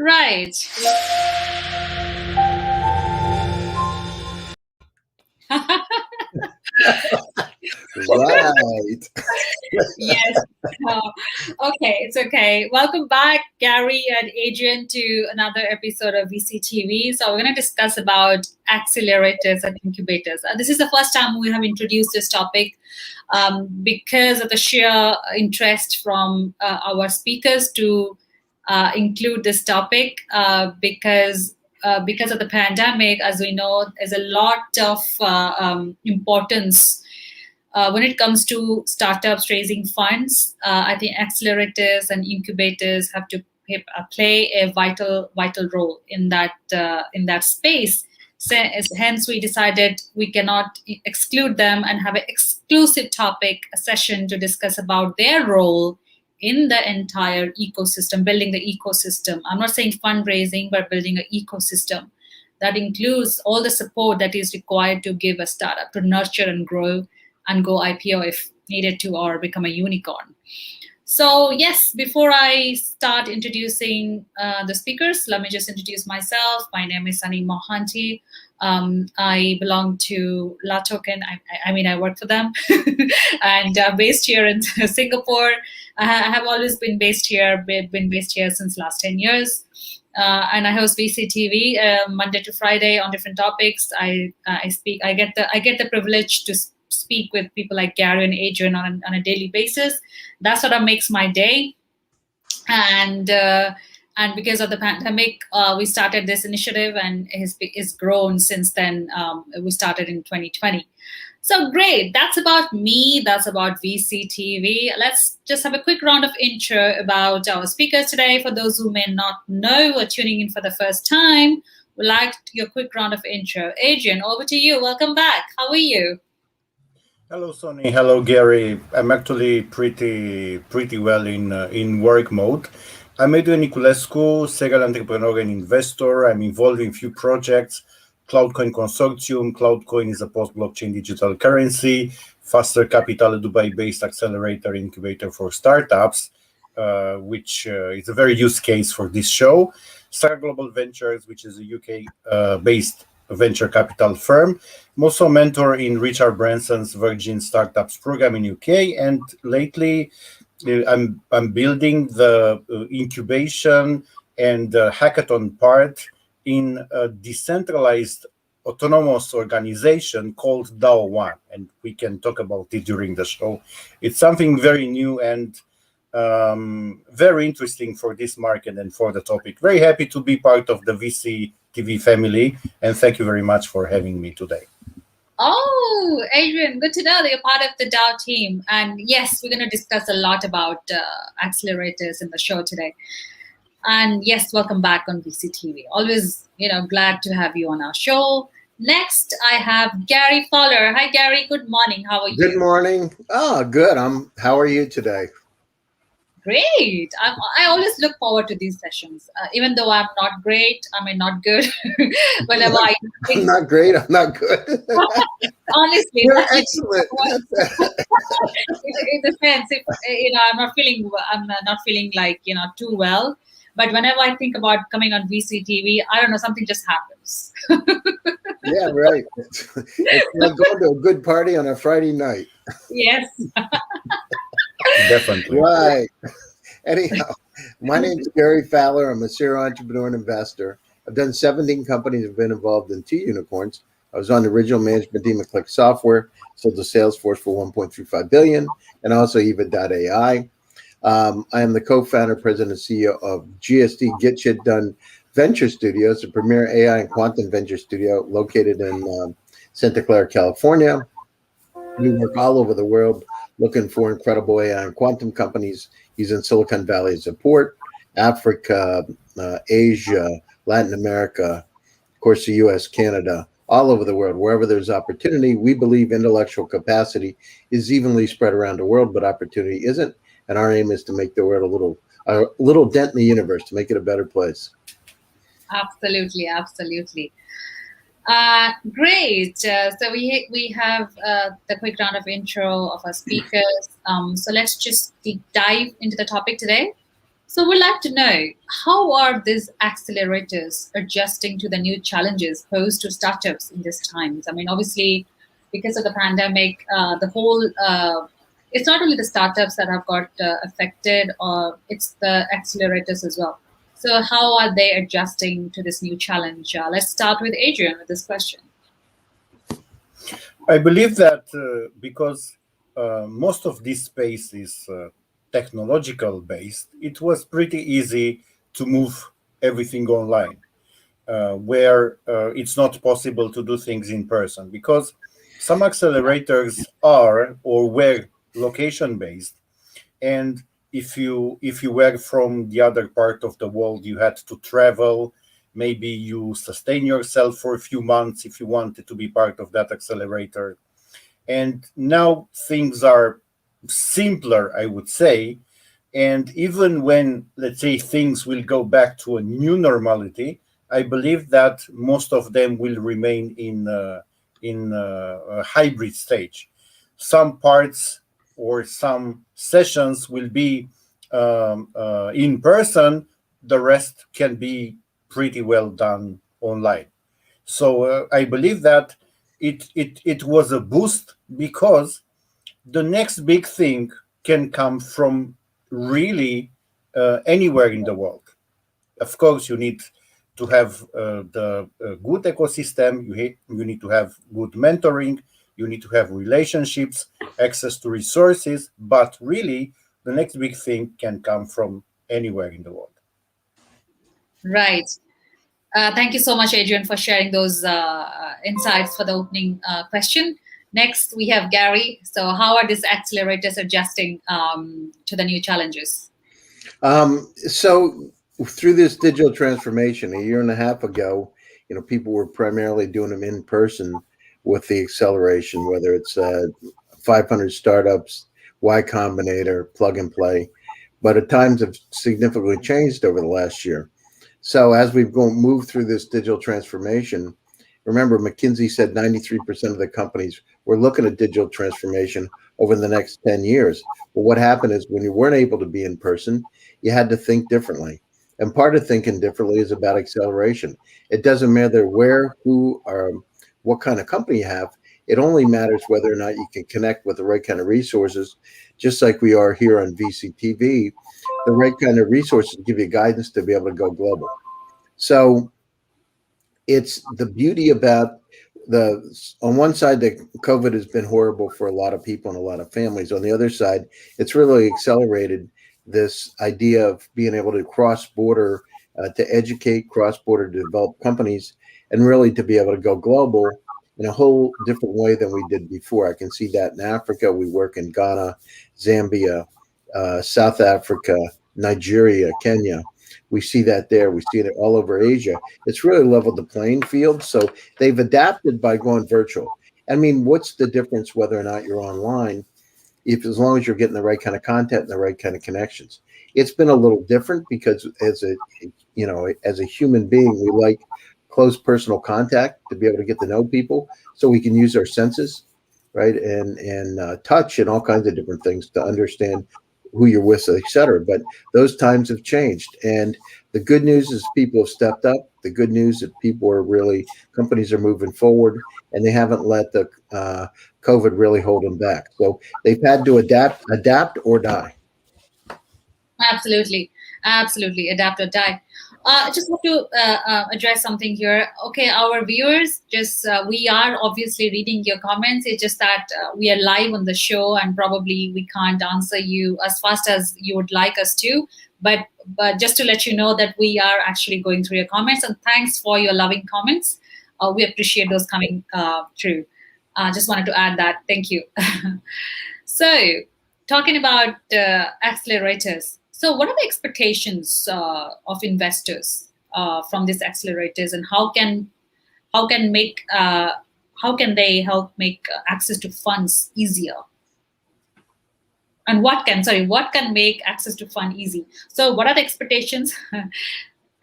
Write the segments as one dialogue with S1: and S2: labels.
S1: Right.
S2: Right.
S1: Yes. Okay, it's okay. Welcome back, Gary and Adrian, to another episode of VCTV. So we're going to discuss about accelerators and incubators. This is the first time we have introduced this topic because of the sheer interest from our speakers to include this topic because of the pandemic. As we know, there's a lot of importance when it comes to startups raising funds. I think accelerators and incubators have to play a vital role in that space. So, hence, we decided we cannot exclude them and have an exclusive topic, a session to discuss about their role in the entire ecosystem, building the ecosystem. I'm not saying fundraising, but building an ecosystem that includes all the support that is required to give a startup to nurture and grow and go IPO if needed to, or become a unicorn. So yes, before I start introducing the speakers, let me just introduce myself. My name is Sunny Mohanty. I belong to LaToken. I work for them, and based here in Singapore. I have always been based here. Been based here since last 10 years. And I host VCTV Monday to Friday on different topics. I speak. I get the privilege to speak with people like Gary and Adrian on a daily basis. That sort of makes my day. And because of the pandemic, we started this initiative, and it's grown since then. We started in 2020. So great. That's about me. That's about VCTV. Let's just have a quick round of intro about our speakers today. For those who may not know or tuning in for the first time, we'd like your quick round of intro. Adrian, over to you. Welcome back. How are you?
S2: Hello, Sonny. Hello, Gary. I'm actually pretty well in work mode. I'm Adrian Niculescu, serial entrepreneur and investor. I'm involved in a few projects. Cloudcoin Consortium. Cloudcoin is a post-blockchain digital currency. Faster Capital, a Dubai-based accelerator incubator for startups, which is a very use case for this show. Star Global Ventures, which is a UK-based venture capital firm. I'm also a mentor in Richard Branson's Virgin Startups program in UK, and lately I'm building the incubation and hackathon part in a decentralized autonomous organization called DAO1, and we can talk about it during the show. It's something very new and very interesting for this market and for the topic. Very happy to be part of the VC TV family, and thank you very much for having me today.
S1: Oh, Adrian, good to know that you're part of the DAO team. And yes, we're going to discuss a lot about accelerators in the show today. And yes, welcome back on VCTV. Always, glad to have you on our show. Next, I have Gary Fowler. Hi, Gary. Good morning. How are you?
S3: Good morning. Oh, good. How are you today?
S1: Great. I always look forward to these sessions, even though I'm not great. Not good. Whenever
S3: I'm not great. I'm not good.
S1: Honestly,
S3: you're excellent.
S1: In the sense, if I'm not feeling like too well. But whenever I think about coming on VCTV, I don't know, something just happens.
S3: Yeah, right. It's like going to a good party on a Friday night.
S1: Yes.
S2: Definitely.
S3: Right. Anyhow, my name is Gary Fowler. I'm a serial entrepreneur and investor. I've done 17 companies. I've been involved in 2 unicorns. I was on the original management team at Click Software, sold to Salesforce for $1.35 billion, and also Yva.ai. I am the co-founder, president, and CEO of GSD Get Shit Done Venture Studios, the premier AI and quantum venture studio located in Santa Clara, California. We work all over the world looking for incredible AI and quantum companies using Silicon Valley as support, Africa, Asia, Latin America, of course, the US, Canada, all over the world. Wherever there's opportunity, we believe intellectual capacity is evenly spread around the world, but opportunity isn't. And our aim is to make the world a little dent in the universe, to make it a better place.
S1: Absolutely, absolutely. Great. So we have the quick round of intro of our speakers. So let's just deep dive into the topic today. So we'd like to know, how are these accelerators adjusting to the new challenges posed to startups in these times? I mean, obviously, because of the pandemic, it's not only the startups that have got affected, or it's the accelerators as well. So how are they adjusting to this new challenge? Let's start with Adrian with this question.
S2: I believe that because most of this space is technological based, it was pretty easy to move everything online, where it's not possible to do things in person, because some accelerators are or were location based, and if you were from the other part of the world, you had to travel. Maybe you sustain yourself for a few months if you wanted to be part of that accelerator. And now things are simpler, I would say. And even when, let's say, things will go back to a new normality, I believe that most of them will remain in a hybrid stage. Some parts or some sessions will be in person. The rest can be pretty well done online. So I believe that it was a boost, because the next big thing can come from really anywhere in the world. Of course, you need to have the good ecosystem. You need to have good mentoring. You need to have relationships, access to resources. But really, the next big thing can come from anywhere in the world.
S1: Right. Thank you so much, Adrian, for sharing those insights for the opening question. Next, we have Gary. So how are these accelerators adjusting to the new challenges?
S3: So through this digital transformation, a year and a half ago, people were primarily doing them in person with the acceleration, whether it's 500 startups, Y Combinator, plug and play. But at times have significantly changed over the last year. So as we've moved through this digital transformation, remember McKinsey said 93% of the companies were looking at digital transformation over the next 10 years. Well, what happened is when you weren't able to be in person, you had to think differently. And part of thinking differently is about acceleration. It doesn't matter where, who, or what kind of company you have. It only matters whether or not you can connect with the right kind of resources, just like we are here on VCTV, the right kind of resources to give you guidance to be able to go global. So it's the beauty about on one side, the COVID has been horrible for a lot of people and a lot of families. On the other side, it's really accelerated this idea of being able to cross-border to educate, cross-border to develop companies, and really to be able to go global in a whole different way than we did before. I can see that in Africa. We work in Ghana, Zambia, South Africa, Nigeria, Kenya. We see that there. We see it all over Asia. It's really leveled the playing field. So they've adapted by going virtual. I mean, what's the difference whether or not you're online, as long as you're getting the right kind of content and the right kind of connections? It's been a little different because as a human being, we like close personal contact to be able to get to know people, so we can use our senses, right, and touch and all kinds of different things to understand who you're with, etc. But those times have changed, and the good news is people have stepped up. The good news is companies are moving forward, and they haven't let the COVID really hold them back. So they've had to adapt or die.
S1: Absolutely, adapt or die. I just want to address something here. Okay, our viewers, we are obviously reading your comments. It's just that we are live on the show, and probably we can't answer you as fast as you would like us to. But just to let you know that we are actually going through your comments, and thanks for your loving comments. We appreciate those coming through. Just wanted to add that. Thank you. So, talking about accelerators. So what are the expectations of investors from these accelerators, and how can they help make access to funds easier? And what can make access to fund easy? So what are the expectations?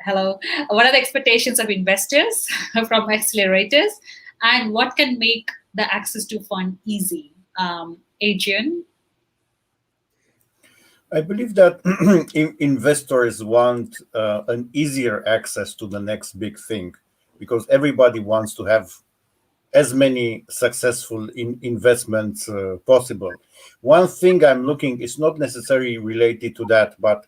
S1: Hello. What are the expectations of investors from accelerators, and what can make the access to fund easy? Adrian?
S2: I believe that investors want an easier access to the next big thing, because everybody wants to have as many successful investments possible. One thing I'm looking is not necessarily related to that, but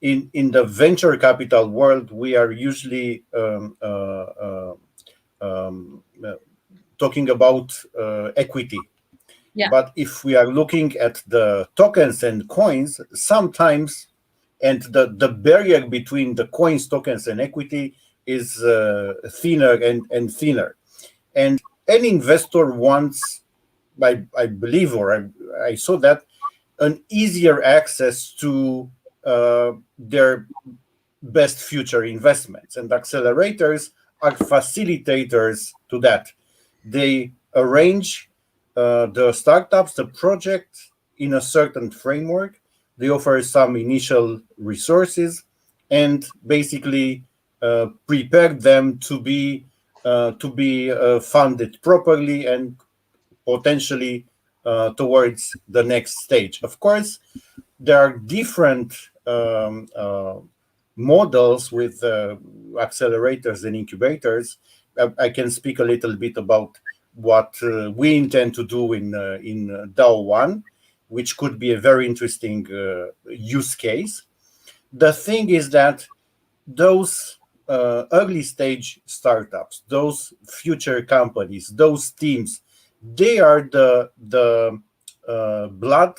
S2: in the venture capital world, we are usually talking about equity.
S1: Yeah.
S2: But if we are looking at the tokens and coins, sometimes, and the barrier between the coins, tokens, and equity is thinner and thinner. And any investor wants, I believe, or I saw that, an easier access to their best future investments. And accelerators are facilitators to that. They arrange the startups, the project in a certain framework. They offer some initial resources and basically prepare them to be funded properly and potentially towards the next stage. Of course, there are different models with accelerators and incubators. I can speak a little bit about what we intend to do in DAO1, which could be a very interesting use case. The thing is that those early stage startups, those future companies, those teams, they are the blood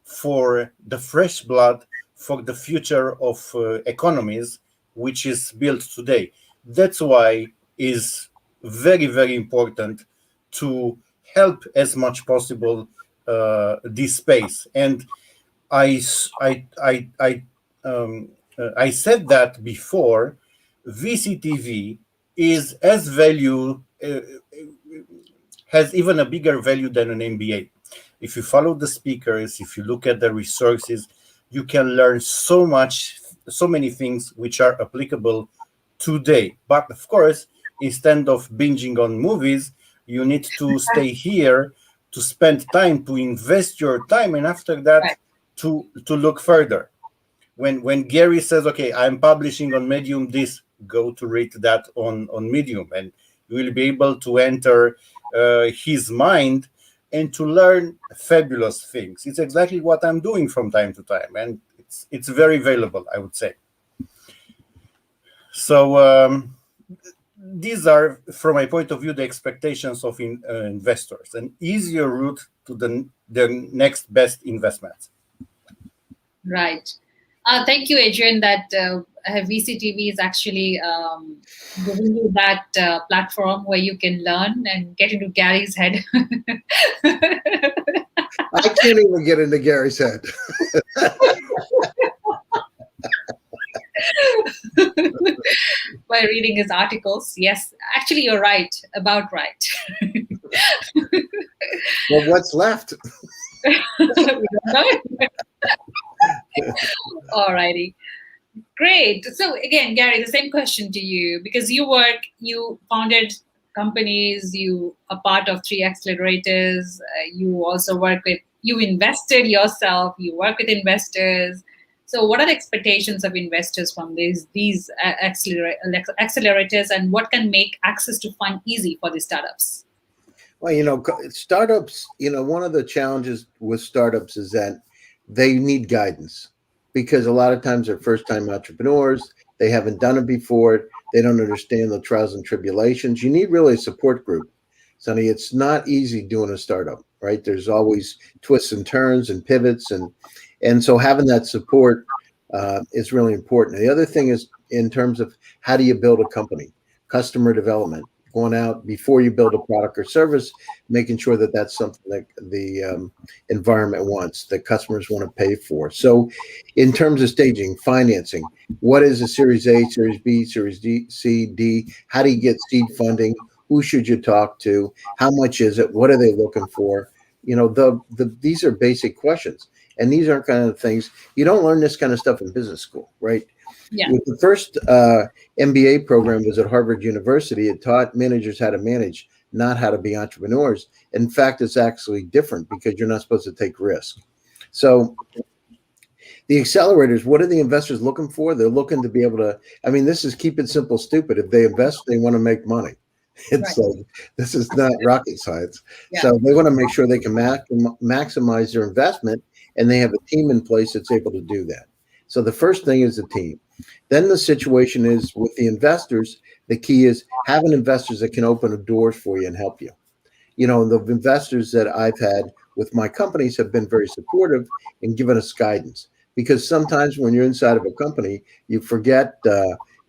S2: for the fresh blood for the future of economies, which is built today. That's why is very, very important to help as much possible this space. And I I said that before. VCTV is as value has even a bigger value than an MBA. If you follow the speakers, if you look at the resources, you can learn so much, so many things which are applicable today. But of course, instead of binging on movies, you need to stay here to spend time, to invest your time, and after that, to look further. When Gary says, okay, I'm publishing on Medium this, go to read that on Medium, and you will be able to enter his mind and to learn fabulous things. It's exactly what I'm doing from time to time, and it's very valuable, I would say. So these are, from my point of view, the expectations of investors, an easier route to their next best investments.
S1: Right. Thank you, Adrian, that VCTV is actually giving you that platform where you can learn and get into Gary's head.
S3: I can't even get into Gary's head.
S1: By reading his articles. Yes, actually, you're right, about right.
S3: Well, what's left?
S1: All righty. Great. So again, Gary, the same question to you, because you founded companies, you are part of 3 accelerators, you also you invested yourself, you work with investors. So what are the expectations of investors from these accelerators, and what can make access to fund easy for the startups?
S3: Well, startups, one of the challenges with startups is that they need guidance, because a lot of times they're first-time entrepreneurs. They haven't done it before. They don't understand the trials and tribulations. You need really a support group. Sonny, it's not easy doing a startup, right? There's always twists and turns and pivots. And so having that support is really important. The other thing is in terms of how do you build a company, customer development, going out before you build a product or service, making sure that that's something that the environment wants, that customers want to pay for. So in terms of staging, financing, what is a Series A, Series B, Series D, C, D? How do you get seed funding? Who should you talk to? How much is it? What are they looking for? These are basic questions. And these aren't kind of things, you don't learn this kind of stuff in business school, right?
S1: Yeah.
S3: The first MBA program was at Harvard University. It taught managers how to manage, not how to be entrepreneurs. In fact, it's actually different because you're not supposed to take risk. So The accelerators, what are the investors looking for? They're looking to be able to, I mean, this is keep it simple, stupid. If they invest, they want to make money. It's
S1: Right.
S3: like, this is not rocket science.
S1: Yeah.
S3: So they want to make sure they can maximize their investment, and they have a team in place that's able to do that. So the first thing is the team. Then the situation is with the investors, the key is having investors that can open the doors for you and help you. You know, the investors that I've had with my companies have been very supportive and given us guidance, because sometimes when you're inside of a company, you forget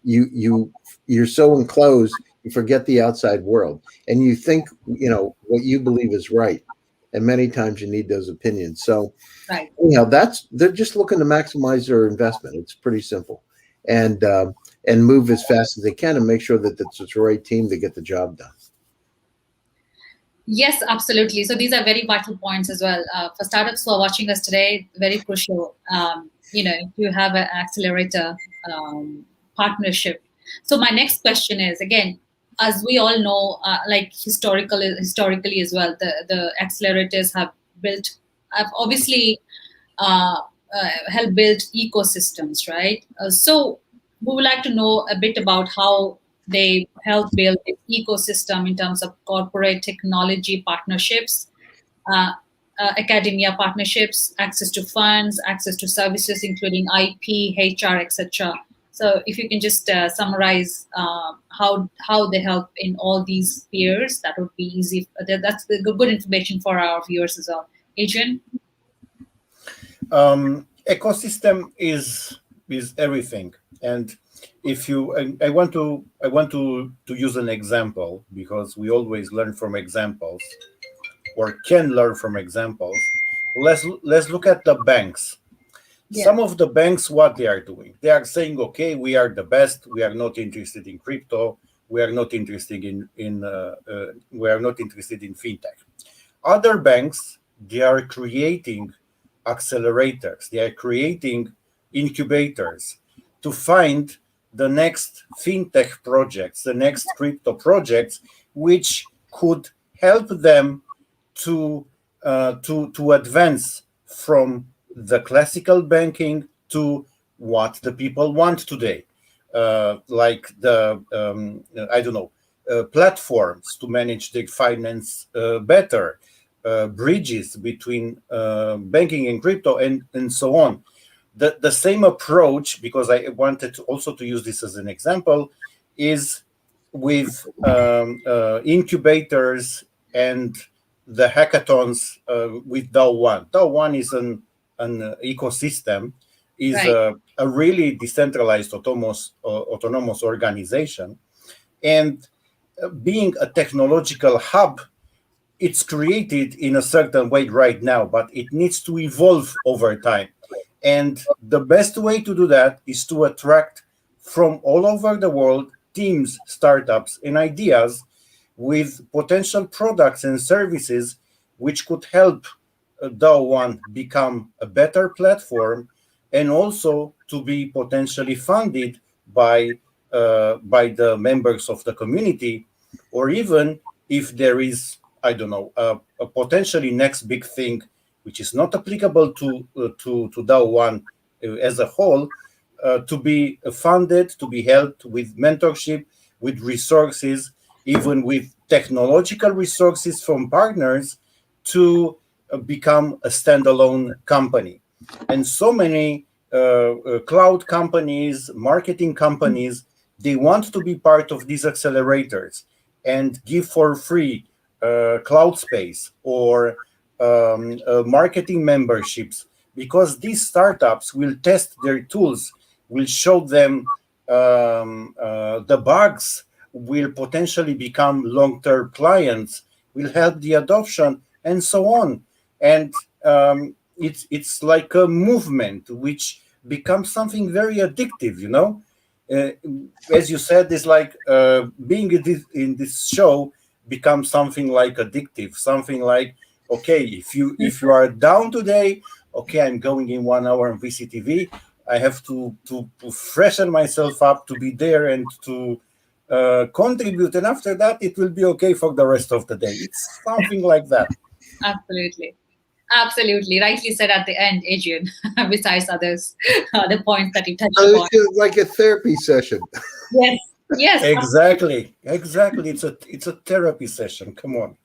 S3: you're so enclosed, you forget the outside world, and you think, you know, what you believe is right, and many times you need those opinions. So
S1: Right.
S3: you know, they're just looking to maximize their investment. It's pretty simple, and move as fast as they can and make sure that it's the right team to get the job done.
S1: Yes, absolutely. So these are very vital points as well. For startups who are watching us today, very crucial. You know, if you have an accelerator partnership. So my next question is, again, as we all know, like historically as well, the accelerators have obviously helped build ecosystems, right? So we would like to know a bit about how they help build an ecosystem in terms of corporate technology partnerships, academia partnerships, access to funds, access to services, including IP, HR, etc. So if you can just summarize how they help in all these spheres, that would be easy. That's good information for our viewers as well. Adrian?
S2: Ecosystem is everything, and if you, I want to use an example, because we always learn from examples, or can learn from examples. Let's look at the banks.
S1: Yeah.
S2: Some of the banks, what they are doing, they are saying, okay, we are the best. We are not interested in crypto. We are not interested in fintech. Other banks, they are creating accelerators. They are creating incubators to find the next fintech projects, the next crypto projects, which could help them to advance from the classical banking to what the people want today, like the I don't know, platforms to manage their finance better, bridges between banking and crypto, and so on. The same approach, because I wanted to also to use this as an example, is with incubators and the hackathons with DAO1. DAO1 is an ecosystem, is
S1: Right.
S2: a really decentralized autonomous organization, and being a technological hub, it's created in a certain way right now, but it needs to evolve over time. And the best way to do that is to attract from all over the world teams, startups, and ideas with potential products and services which could help DAO1 become a better platform, and also to be potentially funded by the members of the community, or even if there is, I don't know, a potentially next big thing which is not applicable to DAO1 as a whole, to be funded, to be helped with mentorship, with resources, even with technological resources from partners, to become a standalone company. And so many cloud companies, marketing companies, they want to be part of these accelerators and give for free cloud space or marketing memberships, because these startups will test their tools, will show them the bugs, will potentially become long-term clients, will help the adoption, and so on. And it's like a movement which becomes something very addictive, you know. As you said, it's like being in this show becomes something like addictive, something like, okay, if you are down today, okay, I'm going in 1 hour on VCTV. I have to freshen myself up to be there and to contribute, and after that it will be okay for the rest of the day. It's something like that.
S1: Absolutely. Absolutely. Rightly said at the end, Adrian, besides others, the points that you touched
S3: So
S1: upon.
S3: it's like a therapy session.
S1: Yes. Yes.
S2: Exactly. It's a therapy session. Come on.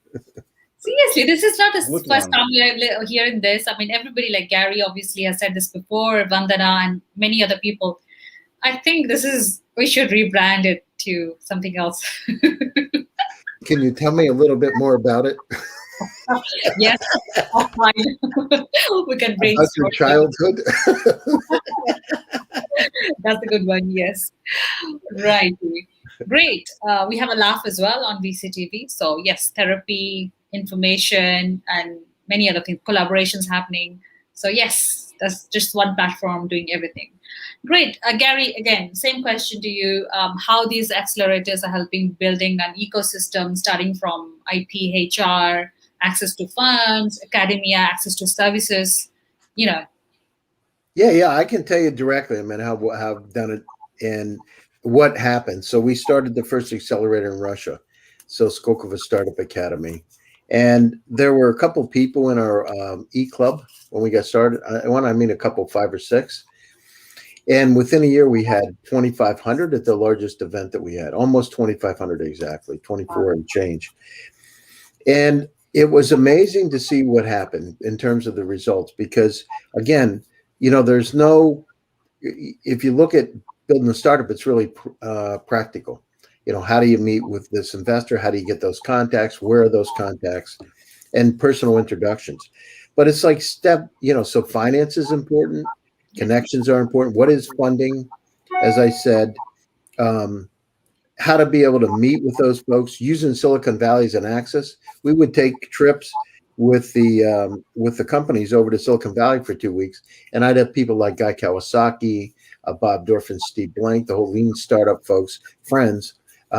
S1: Seriously, this is not the
S2: Good
S1: first
S2: one.
S1: time we're hearing this. I mean, everybody like Gary obviously has said this before, Vandana and many other people. I think we should rebrand it to something else.
S3: Can you tell me a little bit more about it?
S1: Yes, offline. We can
S3: About
S1: brainstorm.
S3: your childhood?
S1: That's a good one. Yes. Right. Great. We have a laugh as well on VCTV. So yes, therapy, information, and many other things, collaborations happening. So yes, that's just one platform doing everything. Great. Gary, again, same question to you. How these accelerators are helping building an ecosystem starting from IP, HR, access to funds, academia, access to services, you know.
S3: Yeah, I can tell you directly. I mean, how I've done it and what happened. So we started the first accelerator in Russia, so Skokova Startup Academy, and there were a couple people in our e-club when we got started. I mean a couple, 5 or 6, and within a year we had 2,500 at the largest event that we had, almost 2,500 exactly, 24 and change, and it was amazing to see what happened in terms of the results because again. There's no, if you look at building a startup, it's really practical. How do you meet with this investor? How do you get those contacts? Where are those contacts? And personal introductions. But it's like so finance is important. Connections are important. What is funding? As I said, how to be able to meet with those folks using Silicon Valley as an access. We would take trips with the companies over to Silicon Valley for 2 weeks, and I'd have people like Guy Kawasaki, Bob Dorf, and Steve Blank, the whole lean startup folks, friends,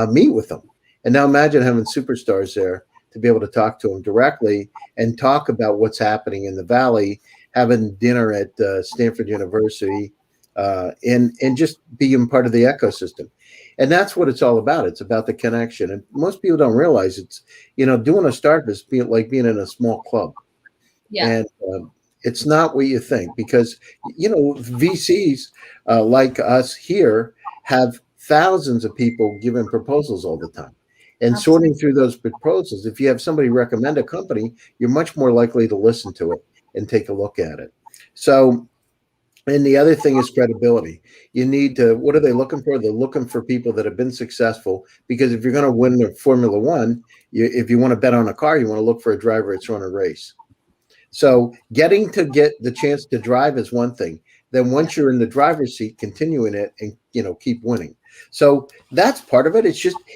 S3: meet with them. And now imagine having superstars there to be able to talk to them directly and talk about what's happening in the Valley, having dinner at Stanford University, and just being part of the ecosystem. And that's what it's all about. It's about the connection. And most people don't realize it's, doing a startup is like being in a small club.
S1: Yeah.
S3: And it's not what you think because, VCs like us here have thousands of people giving proposals all the time. And sorting through those proposals, if you have somebody recommend a company, you're much more likely to listen to it and take a look at it. So, and the other thing is credibility. You need to, what are they looking for? They're looking for people that have been successful because if you're going to win the Formula One, if you want to bet on a car, you want to look for a driver that's run a race. So getting to get the chance to drive is one thing. Then once you're in the driver's seat, continuing it and, keep winning. So that's part of it.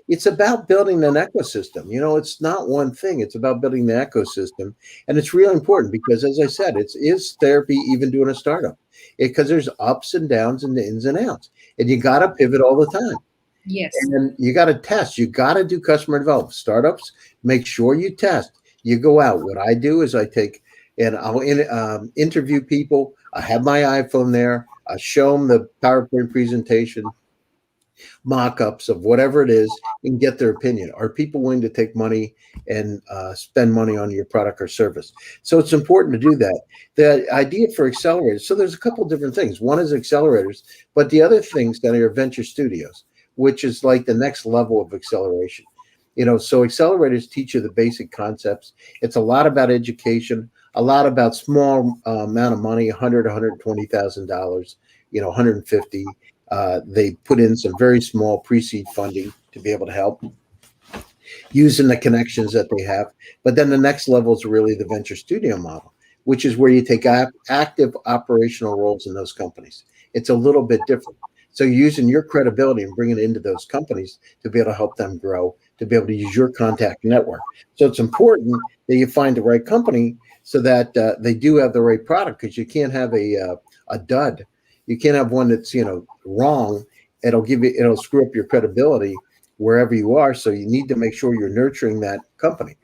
S3: It's about building an ecosystem. It's not one thing. It's about building the ecosystem. And it's really important because, as I said, is therapy even doing a startup? Because there's ups and downs and the ins and outs. And you got to pivot all the time.
S1: Yes.
S3: And you got to test. You got to do customer development. Startups, make sure you test. You go out. What I do is I take and I'll interview people. I have my iPhone there. I show them the PowerPoint presentation, mock-ups of whatever it is, and get their opinion. Are people willing to take money and spend money on your product or service? So it's important to do that. The idea for accelerators, so there's a couple of different things. One is accelerators, but the other things that are venture studios, which is like the next level of acceleration. So accelerators teach you the basic concepts. It's a lot about education, a lot about small amount of money, $100,000, $120,000, 150. They put in some very small pre-seed funding to be able to help using the connections that they have. But then the next level is really the venture studio model, which is where you take active operational roles in those companies. It's a little bit different. So using your credibility and bringing it into those companies to be able to help them grow, to be able to use your contact network. So it's important that you find the right company so that they do have the right product, because you can't have a dud. You can't have one that's wrong. It'll screw up your credibility wherever you are. So you need to make sure you're nurturing that company.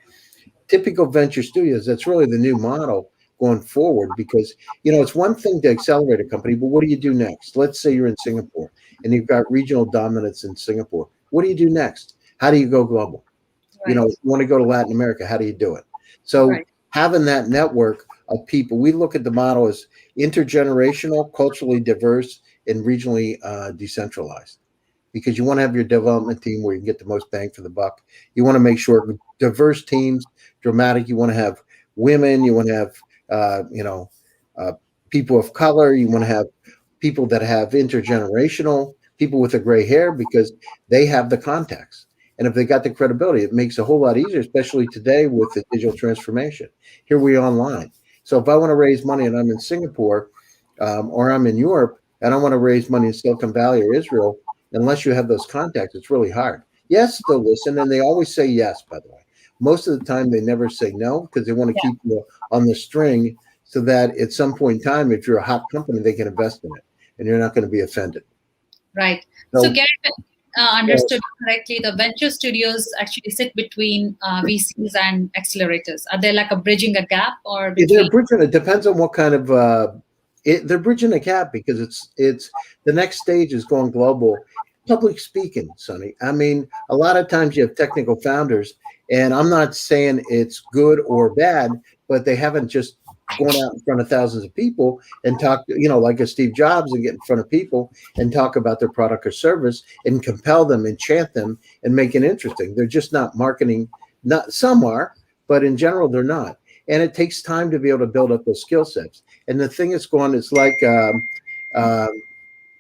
S3: Typical venture studios, that's really the new model going forward, because it's one thing to accelerate a company, but what do you do next? Let's say you're in Singapore and you've got regional dominance in Singapore. What do you do next? How do you go global?
S1: Right.
S3: You want to go to Latin America. How do you do it? So having that network of people. We look at the model as intergenerational, culturally diverse, and regionally decentralized, because you want to have your development team where you can get the most bang for the buck. You want to make sure diverse teams, dramatic. You want to have women. You want to have people of color. You want to have people that have intergenerational, people with a gray hair, because they have the contacts. And if they got the credibility, it makes it a whole lot easier, especially today with the digital transformation. Here we are online. So if I want to raise money and I'm in Singapore or I'm in Europe and I want to raise money in Silicon Valley or Israel, unless you have those contacts, it's really hard. Yes, they'll listen, and they always say yes, by the way. Most of the time, they never say no, because they want to keep you on the string so that at some point in time, if you're a hot company, they can invest in it, and you're not going to be offended.
S1: Right. So Gary, understood correctly, the venture studios actually sit between VCs and accelerators. Are they like bridging a gap, or
S3: they're bridging? It depends on what kind of. They're bridging a gap, because it's the next stage is going global. Public speaking, Sonny. I mean, a lot of times you have technical founders, and I'm not saying it's good or bad, but they haven't just gone out in front of thousands of people and talk, like a Steve Jobs, and get in front of people and talk about their product or service and compel them, enchant them, and make it interesting. They're just not marketing. Not some are, but in general, they're not. And it takes time to be able to build up those skill sets. And the thing is going, it's like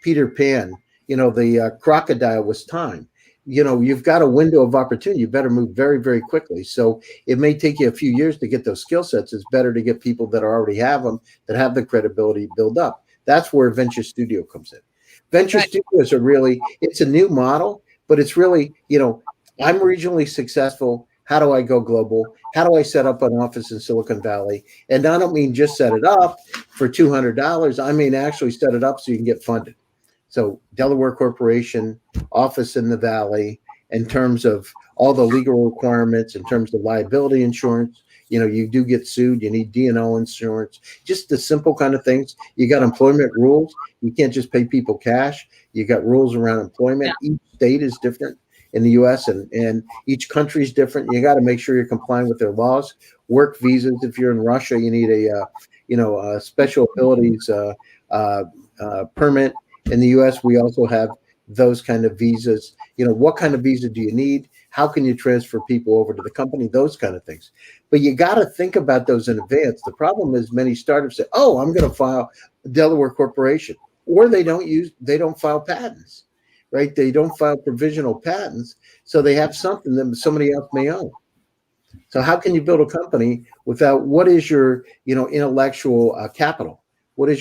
S3: Peter Pan, the crocodile was time. You've got a window of opportunity. You better move very, very quickly. So it may take you a few years to get those skill sets. It's better to get people that already have them, that have the credibility build up. That's where Venture Studio comes in. Venture Studios are really, it's a new model, but it's really, I'm regionally successful. How do I go global? How do I set up an office in Silicon Valley? And I don't mean just set it up for $200. I mean actually set it up so you can get funded. So Delaware Corporation, office in the Valley, in terms of all the legal requirements, in terms of liability insurance, you do get sued, you need D&O insurance, just the simple kind of things. You got employment rules. You can't just pay people cash. You got rules around employment. Yeah. Each state is different in the U.S. and each country is different. You got to make sure you're complying with their laws. Work visas. If you're in Russia, you need a special abilities permit. In the U.S., we also have those kind of visas. What kind of visa do you need? How can you transfer people over to the company? Those kind of things. But you got to think about those in advance. The problem is many startups say, "Oh, I'm going to file Delaware Corporation," or they don't file patents, right? They don't file provisional patents, so they have something that somebody else may own. So how can you build a company without what is your intellectual capital? What are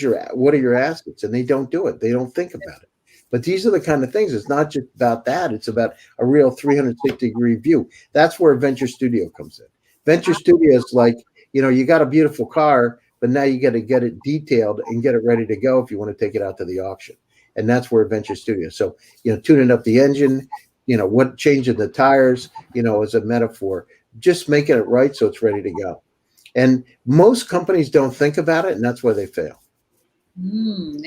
S3: your assets? And they don't do it. They don't think about it. But these are the kind of things. It's not just about that. It's about a real 360-degree view. That's where Venture Studio comes in. Venture Studio is like, you got a beautiful car, but now you got to get it detailed and get it ready to go if you want to take it out to the auction. And that's where Venture Studio. So, tuning up the engine, changing the tires, as a metaphor, just making it right so it's ready to go. And most companies don't think about it, and that's why they fail.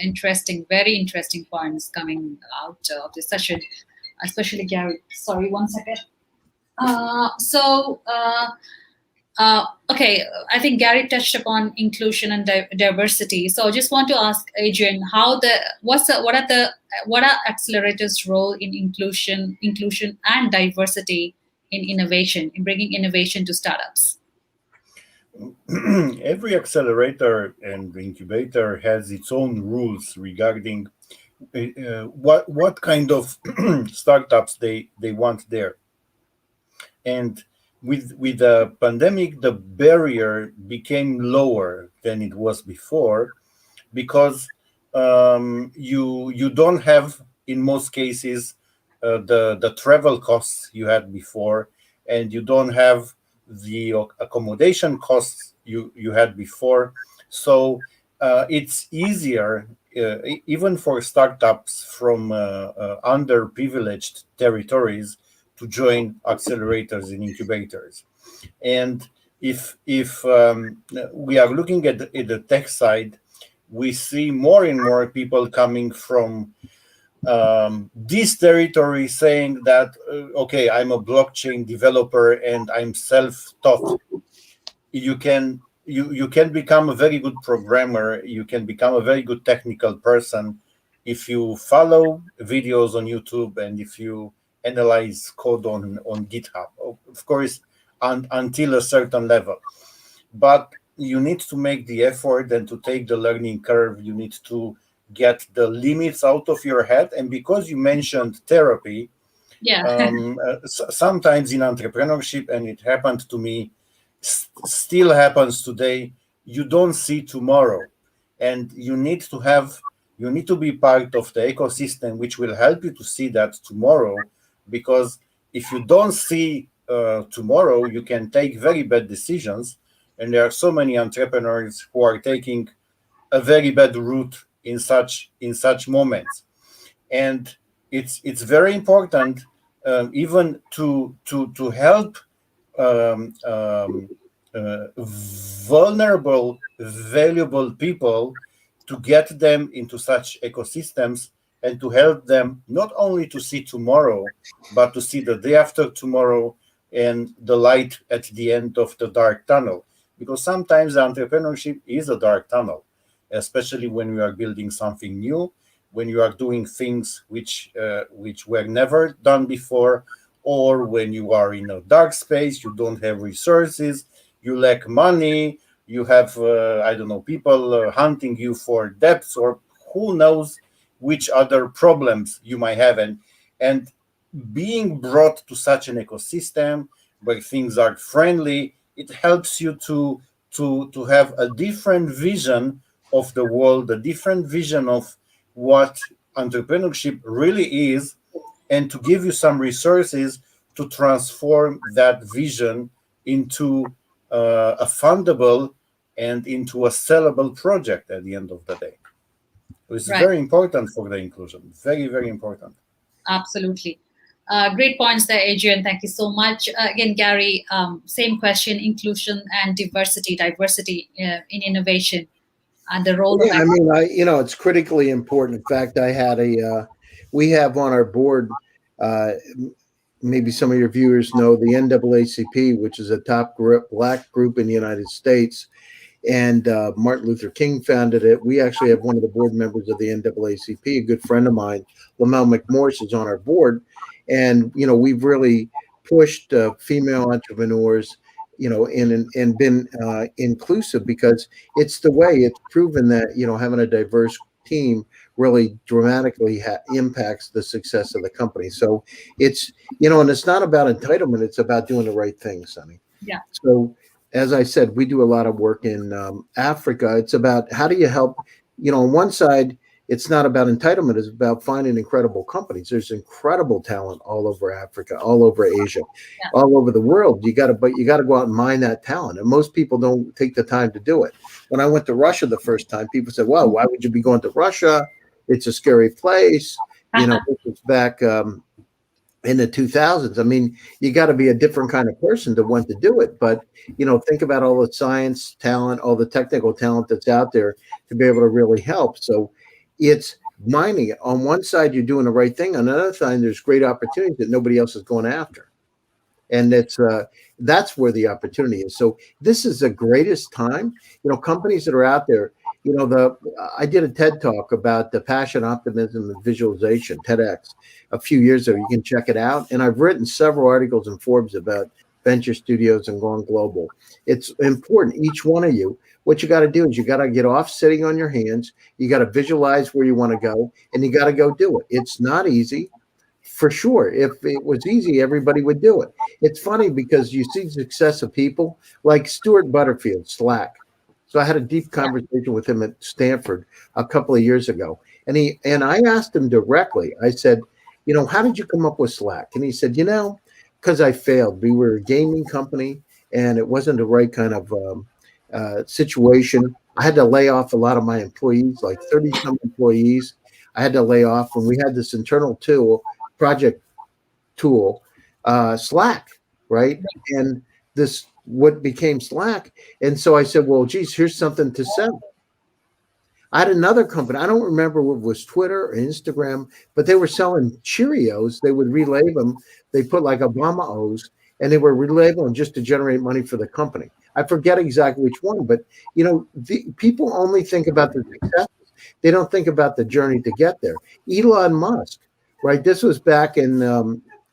S1: Interesting. Very interesting points coming out of this session, especially Gary. Sorry, 1 second. Okay, I think Gary touched upon inclusion and diversity. So I just want to ask Adrian, what are accelerators' role in inclusion and diversity in innovation, in bringing innovation to startups?
S2: Every accelerator and incubator has its own rules regarding what kind of startups they want there. And with the pandemic, the barrier became lower than it was before, because you don't have, in most cases, the travel costs you had before, and you don't have the accommodation costs you had before. So it's easier, even for startups from underprivileged territories, to join accelerators and incubators. And if we are looking at the tech side, we see more and more people coming from this territory saying that, I'm a blockchain developer and I'm self-taught. You can you can become a very good programmer. You can become a very good technical person if you follow videos on YouTube and if you analyze code on GitHub. Of course, until a certain level. But you need to make the effort and to take the learning curve. You need to get the limits out of your head. And because you mentioned therapy,
S1: Yeah.
S2: Sometimes in entrepreneurship, and it happened to me, still happens today, you don't see tomorrow, and you need to be part of the ecosystem which will help you to see that tomorrow, because if you don't see tomorrow, you can take very bad decisions, and there are so many entrepreneurs who are taking a very bad route in such moments. And it's very important, even to help um, um, vulnerable, valuable people, to get them into such ecosystems and to help them not only to see tomorrow, but to see the day after tomorrow and the light at the end of the dark tunnel. Because sometimes entrepreneurship is a dark tunnel, especially when you are building something new, when you are doing things which were never done before, or when you are in a dark space, you don't have resources, you lack money, you have I don't know, people hunting you for debts, or who knows which other problems you might have. And being brought to such an ecosystem where things are friendly, it helps you to have a different vision of the world, a different vision of what entrepreneurship really is, and to give you some resources to transform that vision into a fundable and into a sellable project at the end of the day. It's
S1: Right.
S2: very important for the inclusion. Very, very important.
S1: Absolutely. Great points there, Adrian. Thank you so much. Again, Gary, same question: inclusion and diversity in innovation, and the role of.
S3: Yeah, I mean, it's critically important. In fact, we have on our board, uh, maybe some of your viewers know the NAACP, which is a top black group in the United States, and Martin Luther King founded it. We actually have one of the board members of the NAACP, a good friend of mine, Lamel McMorris, is on our board, and we've really pushed female entrepreneurs, and been inclusive, because it's the way. It's proven that having a diverse team really dramatically impacts the success of the company. So it's and it's not about entitlement; it's about doing the right thing, Sonny.
S1: Yeah.
S3: So as I said, we do a lot of work in Africa. It's about how do you help, on one side, it's not about entitlement, it's about finding incredible companies. There's incredible talent all over Africa, all over Asia, all over the world. But you got to go out and mine that talent. And most people don't take the time to do it. When I went to Russia the first time, people said, well, why would you be going to Russia? It's a scary place. This was back in the 2000s. I mean, you got to be a different kind of person to want to do it. But, think about all the science talent, all the technical talent that's out there to be able to really help. So it's mining it. On one side, you're doing the right thing. On the other side, there's great opportunities that nobody else is going after. And that's where the opportunity is. So this is the greatest time. Companies that are out there, I did a TED talk about the passion, optimism, and visualization, TEDx, a few years ago. You can check it out. And I've written several articles in Forbes about venture studios and going global. It's important. Each one of you, what you got to do is you got to get off sitting on your hands. You got to visualize where you want to go, and you got to go do it. It's not easy. For sure. If it was easy, everybody would do it. It's funny because you see success of people like Stuart Butterfield, Slack. So I had a deep conversation with him at Stanford a couple of years ago. And I asked him directly, I said, how did you come up with Slack? And he said, because I failed. We were a gaming company and it wasn't the right kind of situation. I had to lay off a lot of my employees, like 30 some employees. I had to lay off, and we had this internal project tool, Slack, right? And this what became Slack. And so I said, well, geez, here's something to sell. I had another company. I don't remember what it was, Twitter or Instagram, but they were selling Cheerios. They would relabel them. They put like Obama O's, and they were relabeling just to generate money for the company. I forget exactly which one, but people only think about the successes. They don't think about the journey to get there. Elon Musk, right? This was back in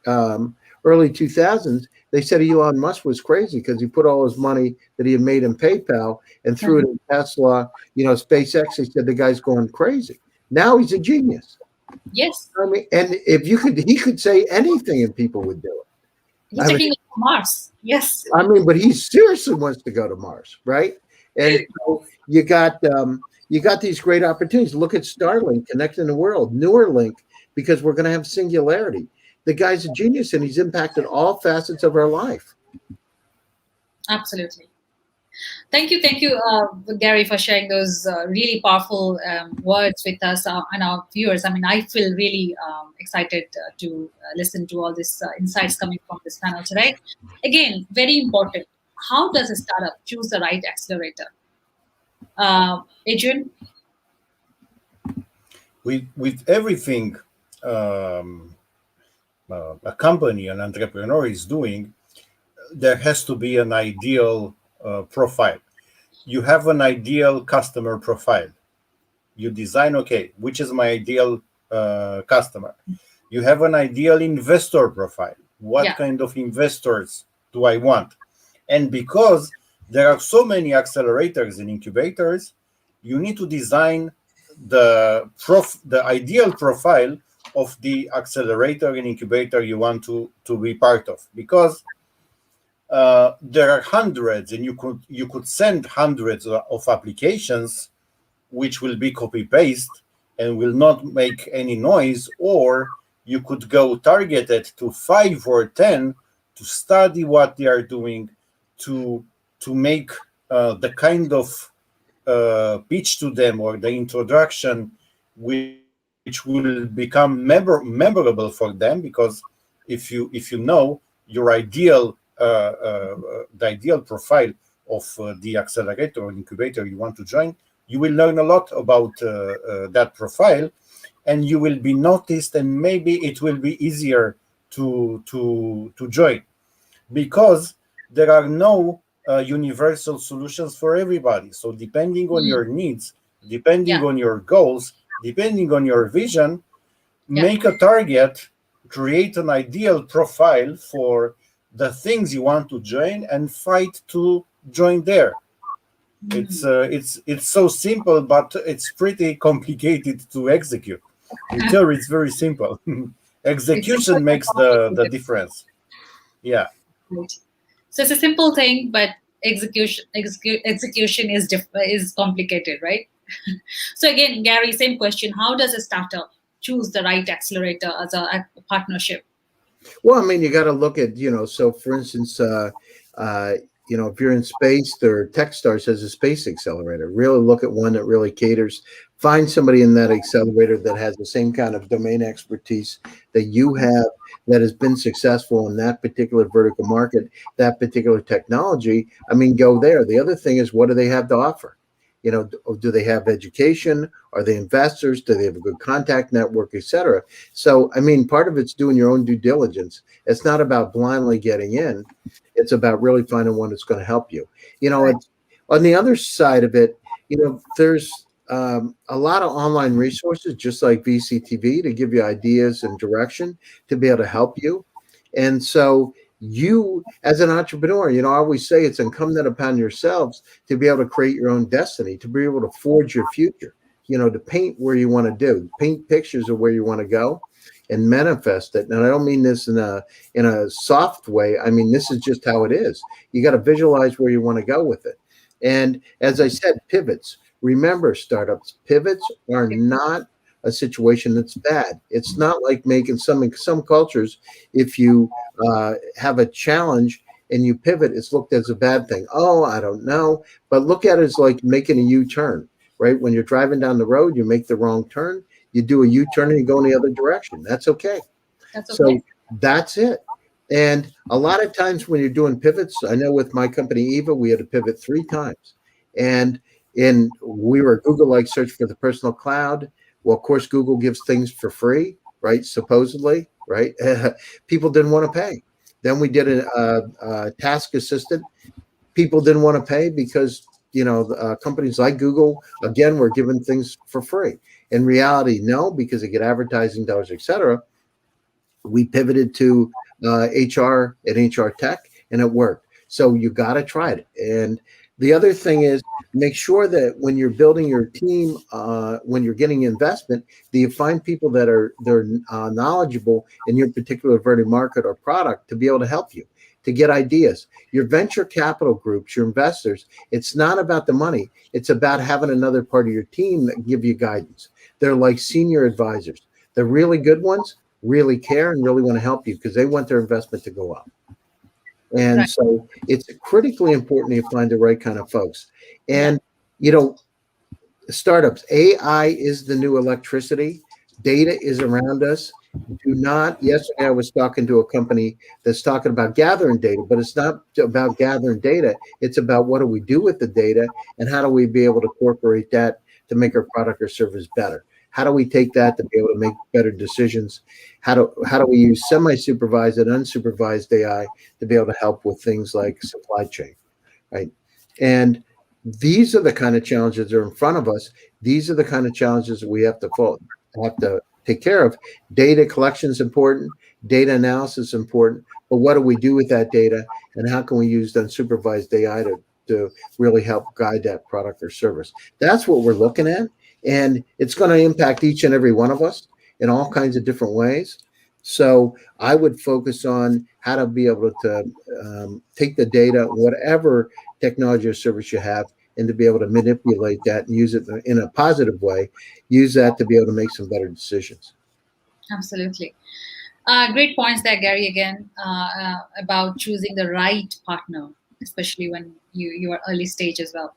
S3: early 2000s. They said Elon Musk was crazy because he put all his money that he had made in PayPal and threw it in Tesla, SpaceX. They said the guy's going crazy. Now he's a genius.
S1: Yes.
S3: I mean, and if he could say anything and people would do it.
S1: He's taking Mars. Yes.
S3: I mean, but he seriously wants to go to Mars, right? And so you got these great opportunities. Look at Starlink connecting the world, Neuralink, because we're going to have singularity. The guy's a genius, and he's impacted all facets of our life.
S1: Absolutely. Thank you, Gary, for sharing those really powerful words with us and our viewers. I mean, I feel really excited to listen to all these insights coming from this panel today. Again, very important. How does a startup choose the right accelerator? Adrian?
S2: With everything a company, an entrepreneur is doing, there has to be an ideal profile. You have an ideal customer profile. You design, okay, which is my ideal customer. You have an ideal investor profile. What kind of investors do I want? And because there are so many accelerators and incubators, you need to design the ideal profile of the accelerator and incubator you want to be part of, because there are hundreds, and you could send hundreds of applications which will be copy paste and will not make any noise, or you could go targeted to 5 or 10 to study what they are doing, to make the kind of pitch to them or the introduction which will become memorable for them. Because if you know your ideal the ideal profile of the accelerator or incubator you want to join, you will learn a lot about that profile, and you will be noticed, and maybe it will be easier to join, because there are no universal solutions for everybody. So depending on your needs, depending on your goals, depending on your vision, make a target, create an ideal profile for the things you want to join, and fight to join there. It's so simple, but it's pretty complicated to execute. In theory, it's very simple. Execution makes the difference. Yeah.
S1: Right. So it's a simple thing, but execution is complicated, right? So again, Gary, same question. How does a startup choose the right accelerator as a partnership?
S3: Well, I mean, you got to look at, so for instance, if you're in space, Techstars has a space accelerator. Really look at one that really caters. Find somebody in that accelerator that has the same kind of domain expertise that you have, that has been successful in that particular vertical market, that particular technology. I mean, go there. The other thing is, what do they have to offer? Do they have education? Are they investors? Do they have a good contact network, et cetera? So, I mean, part of it's doing your own due diligence. It's not about blindly getting in. It's about really finding one that's going to help you. It's, on the other side of it, there's a lot of online resources, just like VCTV, to give you ideas and direction to be able to help you. And so you, as an entrepreneur, I always say it's incumbent upon yourselves to be able to create your own destiny, to be able to forge your future, to paint where you want to paint pictures of where you want to go and manifest it. And I don't mean this in a soft way. I mean, this is just how it is. You got to visualize where you want to go with it. And as I said, pivots. Remember, startups, pivots are not a situation that's bad. It's not like making some cultures, if you have a challenge and you pivot, it's looked as a bad thing. Oh, I don't know. But look at it as like making a U-turn, right? When you're driving down the road, you make the wrong turn, you do a U-turn and you go in the other direction. That's okay. So that's it. And a lot of times when you're doing pivots, I know with my company, Yva, we had to pivot 3 times. And we were Google-like search for the personal cloud. Well, of course, Google gives things for free, right? Supposedly, right? People didn't want to pay. Then we did a task assistant. people didn't want to pay because, companies like Google, again, were giving things for free. In reality, no, because they get advertising dollars, etc. We pivoted to HR and HR tech, and it worked. So you got to try it. And the other thing is, make sure that when you're building your team, when you're getting investment, that you find people that are knowledgeable in your particular vertical market or product to be able to help you, to get ideas. Your venture capital groups, your investors, it's not about the money. It's about having another part of your team that give you guidance. They're like senior advisors. The really good ones really care and really want to help you because they want their investment to go up. And so it's critically important you find the right kind of folks. And, startups, AI is the new electricity. Data is around us. Yesterday I was talking to a company that's talking about gathering data, but it's not about gathering data. It's about what do we do with the data and how do we be able to incorporate that to make our product or service better? How do we take that to be able to make better decisions? How do we use semi-supervised and unsupervised AI to be able to help with things like supply chain, right? And these are the kind of challenges that are in front of us. These are the kind of challenges that we have to take care of. Data collection is important. Data analysis is important. But what do we do with that data? And how can we use unsupervised AI to really help guide that product or service? That's what we're looking at. And it's going to impact each and every one of us in all kinds of different ways. So I would focus on how to be able to take the data, whatever technology or service you have, and to be able to manipulate that and use it in a positive way, use that to be able to make some better decisions.
S1: Absolutely. Great points there, Gary, again, about choosing the right partner, especially when you are early stage as well.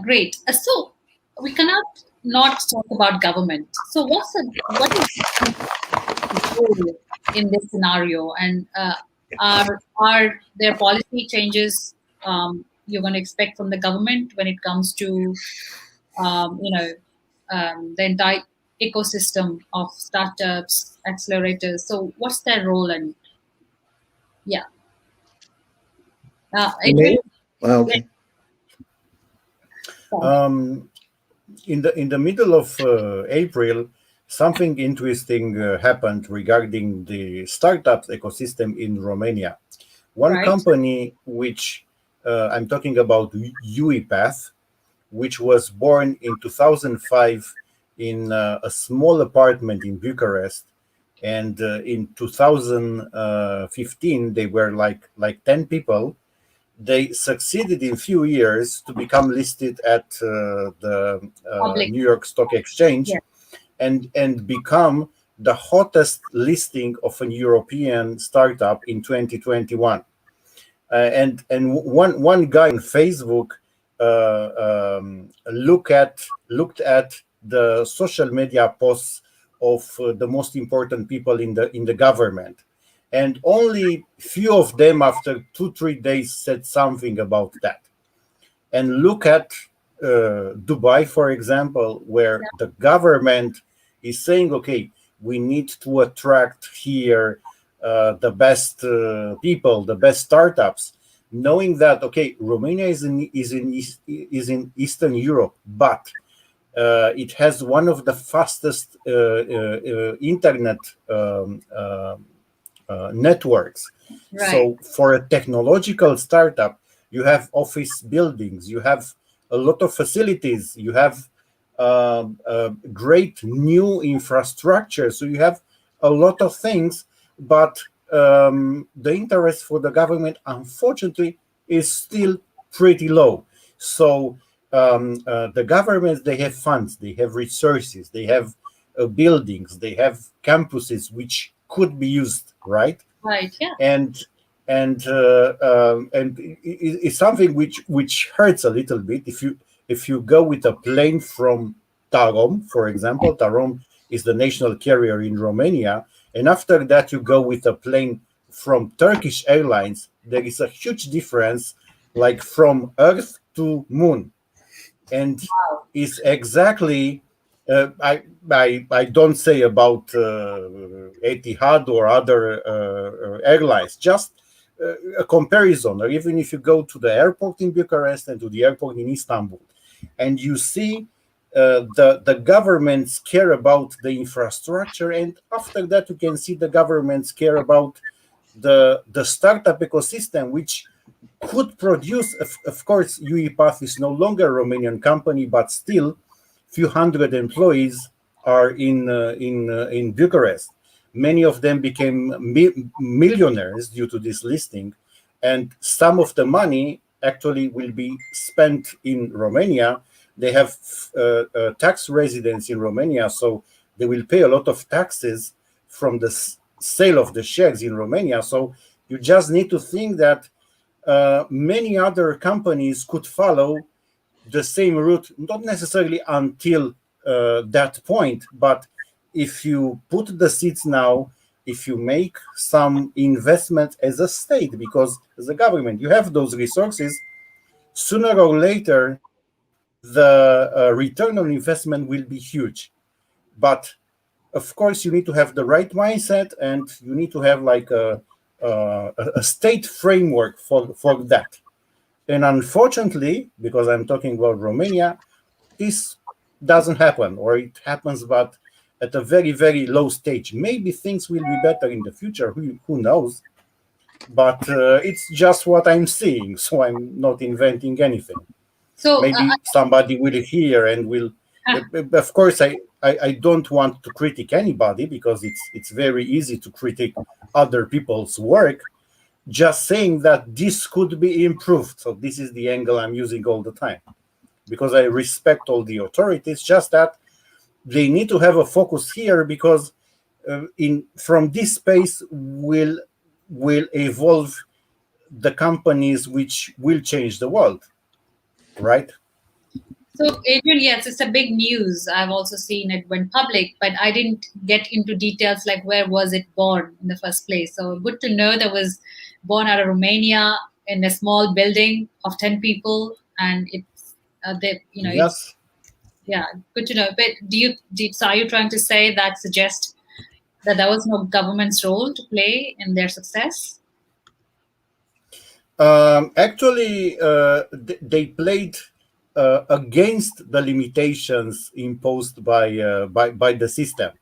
S1: Great. So we cannot not talk about government. So what is the role in this scenario? And are there policy changes you're going to expect from the government when it comes to the entire ecosystem of startups, accelerators? So what's their role? And
S3: Okay.
S2: In the middle of April, something interesting happened regarding the startups ecosystem in Romania. One company, which I'm talking about, Yva.ai, which was born in 2005 in a small apartment in Bucharest, and in 2015 they were like 10 people. They succeeded in few years to become listed at the New York Stock Exchange, and become the hottest listing of a European startup in 2021. And one guy on Facebook looked at the social media posts of the most important people in the government, and only few of them after 2-3 days said something about that. And look at Dubai, for example, where the government is saying, okay, we need to attract here the best people, the best startups, knowing that, okay, Romania is in Eastern Europe, but it has one of the fastest internet networks. So for a technological startup, you have office buildings, you have a lot of facilities, you have great new infrastructure, so you have a lot of things, but the interest for the government, unfortunately, is still pretty low. So the governments, they have funds, they have resources, they have buildings, they have campuses which could be used, right?
S1: Yeah.
S2: And it's something which hurts a little bit if you go with a plane from Tarom, for example. Tarom is the national carrier in Romania, and after that you go with a plane from Turkish Airlines. There is a huge difference, like from Earth to Moon, and is exactly. I don't say about Etihad or other airlines, just a comparison, or even if you go to the airport in Bucharest and to the airport in Istanbul, and you see the governments care about the infrastructure, and after that you can see the governments care about the startup ecosystem, which could produce, of course, UiPath is no longer a Romanian company, but still few hundred employees are in Bucharest. Many of them became millionaires due to this listing, and some of the money actually will be spent in Romania. They have tax residence in Romania, so they will pay a lot of taxes from the sale of the shares in Romania. So you just need to think that many other companies could follow the same route, not necessarily until that point, but if you put the seeds now, if you make some investment as a state, because as a government, you have those resources, sooner or later, the return on investment will be huge. But of course, you need to have the right mindset, and you need to have like a state framework for that. And unfortunately, because I'm talking about Romania, this doesn't happen, or it happens, but at a very, very low stage. Maybe things will be better in the future. Who knows? But it's just what I'm seeing, so I'm not inventing anything.
S1: So
S2: Maybe somebody will hear and will. Of course, I don't want to critique anybody, because it's very easy to critique other people's work. Just saying that this could be improved. So this is the angle I'm using all the time, because I respect all the authorities. Just that they need to have a focus here, because from this space will evolve the companies which will change the world, right?
S1: So, Adrian, yes, it's a big news. I've also seen it went public, but I didn't get into details like where was it born in the first place. So good to know that was born out of Romania in a small building of 10 people, and it's
S2: Yes.
S1: yeah, good to know. But so are you trying to say that suggest that there was no government's role to play in their success?
S2: Actually, they played against the limitations imposed by the system.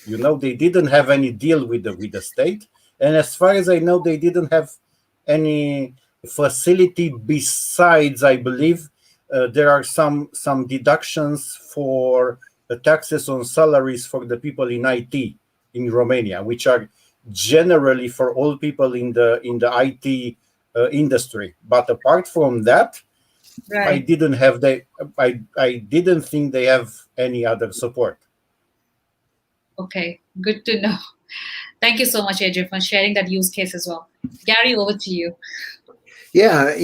S2: They didn't have any deal with the state, and as far as I know, they didn't have any facility besides, I believe, there are some deductions for the taxes on salaries for the people in IT in Romania, which are generally for all people in the IT industry. But apart from that,
S1: Right.
S2: I didn't think they have any other support.
S1: Okay, good to know. Thank you so much, Adrian, for sharing that use case as well. Gary, over to you.
S3: Yeah,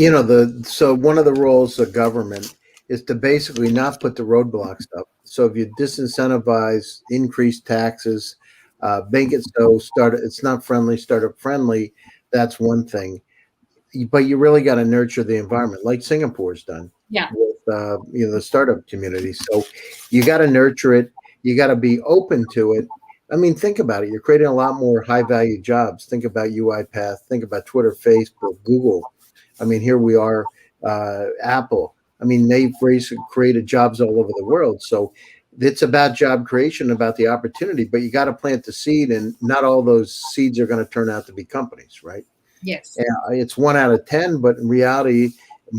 S3: so one of the roles of government is to basically not put the roadblocks up. So if you disincentivize, increase taxes, make it so it's not friendly, startup friendly, that's one thing. But you really got to nurture the environment, like Singapore's done.
S1: Yeah.
S3: With the startup community. So you got to nurture it. You got to be open to it. I mean, think about it. You're creating a lot more high value jobs. Think about UiPath. Think about Twitter, Facebook, Google. I mean, here we are, Apple. I mean, they've created jobs all over the world. So it's about job creation, about the opportunity, but you got to plant the seed, and not all those seeds are going to turn out to be companies, right?
S1: Yes.
S3: It's 1 out of 10, but in reality,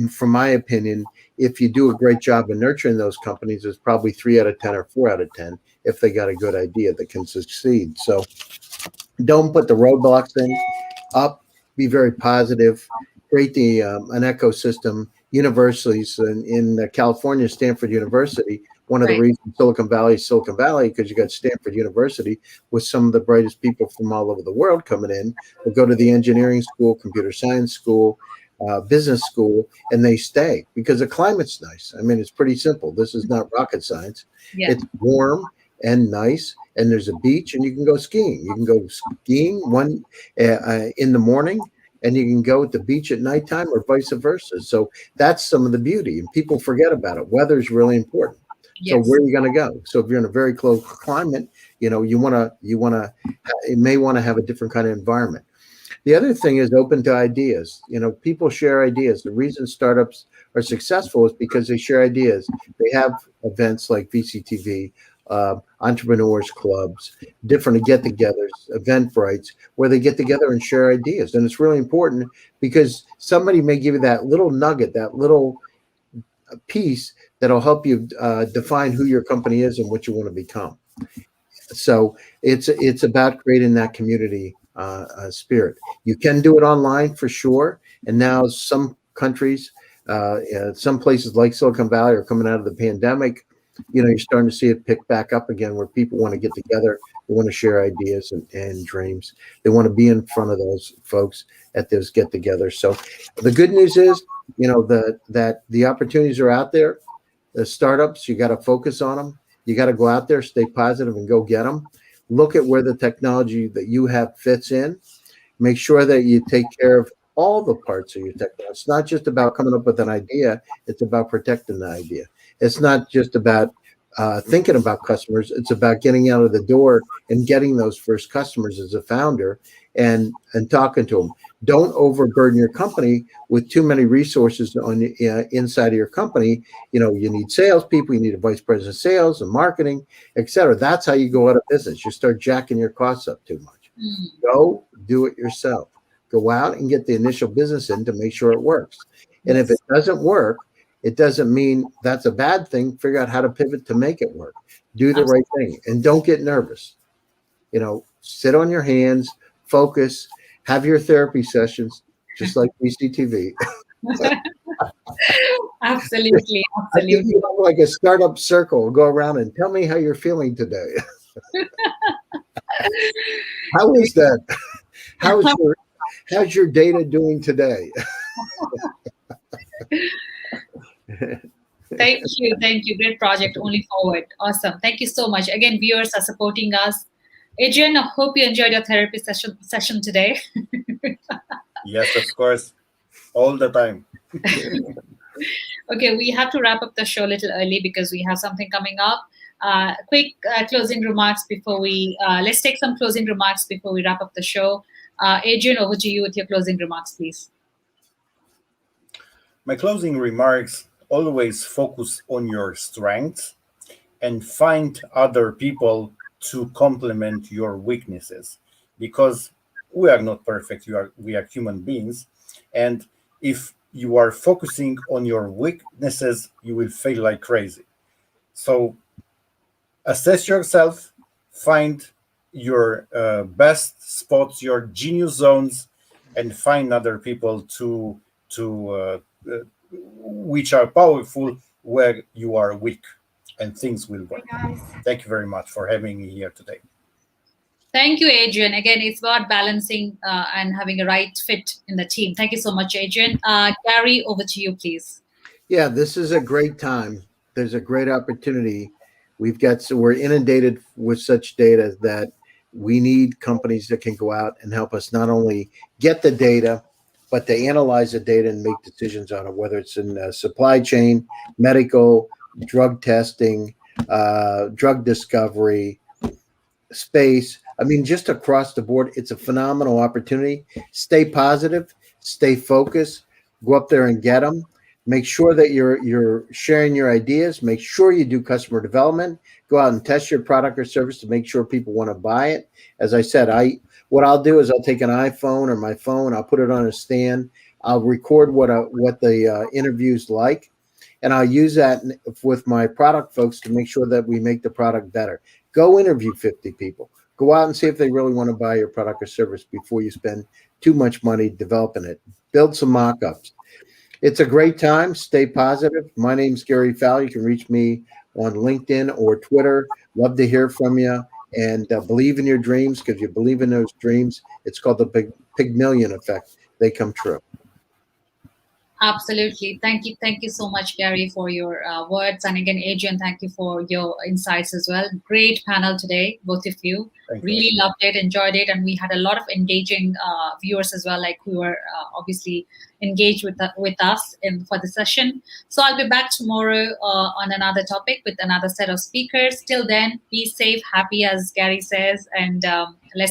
S3: from my opinion, if you do a great job of nurturing those companies, it's probably 3 out of 10 or 4 out of 10 if they got a good idea that can succeed. So don't put the roadblocks up. Be very positive. Create an ecosystem. Universities in California, Stanford University. One of the reasons Silicon Valley, because you got Stanford University with some of the brightest people from all over the world coming in. They go to the engineering school, computer science school, business school, and they stay because the climate's nice. I mean, it's pretty simple. This is not rocket science.
S1: Yeah.
S3: It's warm and nice, and there's a beach, and you can go skiing. You can go skiing in the morning, and you can go at the beach at nighttime, or vice versa. So that's some of the beauty, and people forget about it. Weather is really important.
S1: Yes.
S3: So where are you going to go? So if you're in a very close climate, you may want to have a different kind of environment. The other thing is open to ideas. People share ideas. The reason startups are successful is because they share ideas. They have events like VCTV, entrepreneurs clubs, different get-togethers, Eventbrites, where they get together and share ideas. And it's really important because somebody may give you that little nugget, that little piece that'll help you define who your company is and what you want to become. So it's about creating that community spirit. You can do it online for sure. And now some countries, some places like Silicon Valley are coming out of the pandemic. You're starting to see it pick back up again where people want to get together. They want to share ideas and dreams. They want to be in front of those folks at those get-togethers. So the good news is, that the opportunities are out there. The startups, you got to focus on them. You got to go out there, stay positive, and go get them. Look at where the technology that you have fits in. Make sure that you take care of all the parts of your technology. It's not just about coming up with an idea. It's about protecting the idea. It's not just about thinking about customers. It's about getting out of the door and getting those first customers as a founder and talking to them. Don't overburden your company with too many resources on inside of your company. You need salespeople, you need a vice president of sales and marketing, et cetera. That's how you go out of business. You start jacking your costs up too much. Go do it yourself. Go out and get the initial business in to make sure it works. And if it doesn't work, it doesn't mean that's a bad thing. Figure out how to pivot to make it work. Do the right thing and don't get nervous. Sit on your hands, focus, have your therapy sessions, just like VCTV.
S1: Absolutely.
S3: I think you have like a startup circle. Go around and tell me how you're feeling today. How is that? How's your data doing today?
S1: Thank you. Great project. Only forward. Awesome. Thank you so much. Again, viewers are supporting us. Adrian, I hope you enjoyed your therapy session today.
S2: Yes, of course. All the time.
S1: Okay, we have to wrap up the show a little early because we have something coming up. Quick closing remarks before we, let's take some closing remarks before we wrap up the show. Adrian, over to you with your closing remarks, please.
S2: My closing remarks: always focus on your strengths and find other people to complement your weaknesses, because we are not perfect. We are human beings. And if you are focusing on your weaknesses, you will fail like crazy. So assess yourself, find your best spots, your genius zones, and find other people to which are powerful where you are weak, and things will work. Thank you very much for having me here today.
S1: Thank you, Adrian. Again, it's about balancing and having a right fit in the team. Thank you so much, Adrian. Gary, over to you, please.
S3: Yeah, this is a great time. There's a great opportunity. We're inundated with such data that we need companies that can go out and help us not only get the data, but to analyze the data and make decisions on it, whether it's in supply chain, medical, drug testing, drug discovery, space. I mean, just across the board, it's a phenomenal opportunity. Stay positive, stay focused, go up there and get them. Make sure that you're sharing your ideas. Make sure you do customer development. Go out and test your product or service to make sure people want to buy it. As I said, what I'll do is I'll take an iPhone or my phone, I'll put it on a stand, I'll record what the interview's like, and I'll use that with my product folks to make sure that we make the product better. Go interview 50 people. Go out and see if they really want to buy your product or service before you spend too much money developing it. Build some mock-ups. It's a great time. Stay positive. My name's Gary Fowler. You can reach me on LinkedIn or Twitter. Love to hear from you. And believe in your dreams, because you believe in those dreams. It's called the Pygmalion effect. They come true.
S1: Absolutely. Thank you so much, Gary, for your words. And again, Adrian, thank you for your insights as well. Great panel today, both of you. Really loved it, enjoyed it. And we had a lot of engaging viewers as well, like who were obviously engaged with us for the session. So I'll be back tomorrow on another topic with another set of speakers. Till then, be safe, happy, as Gary says, and let's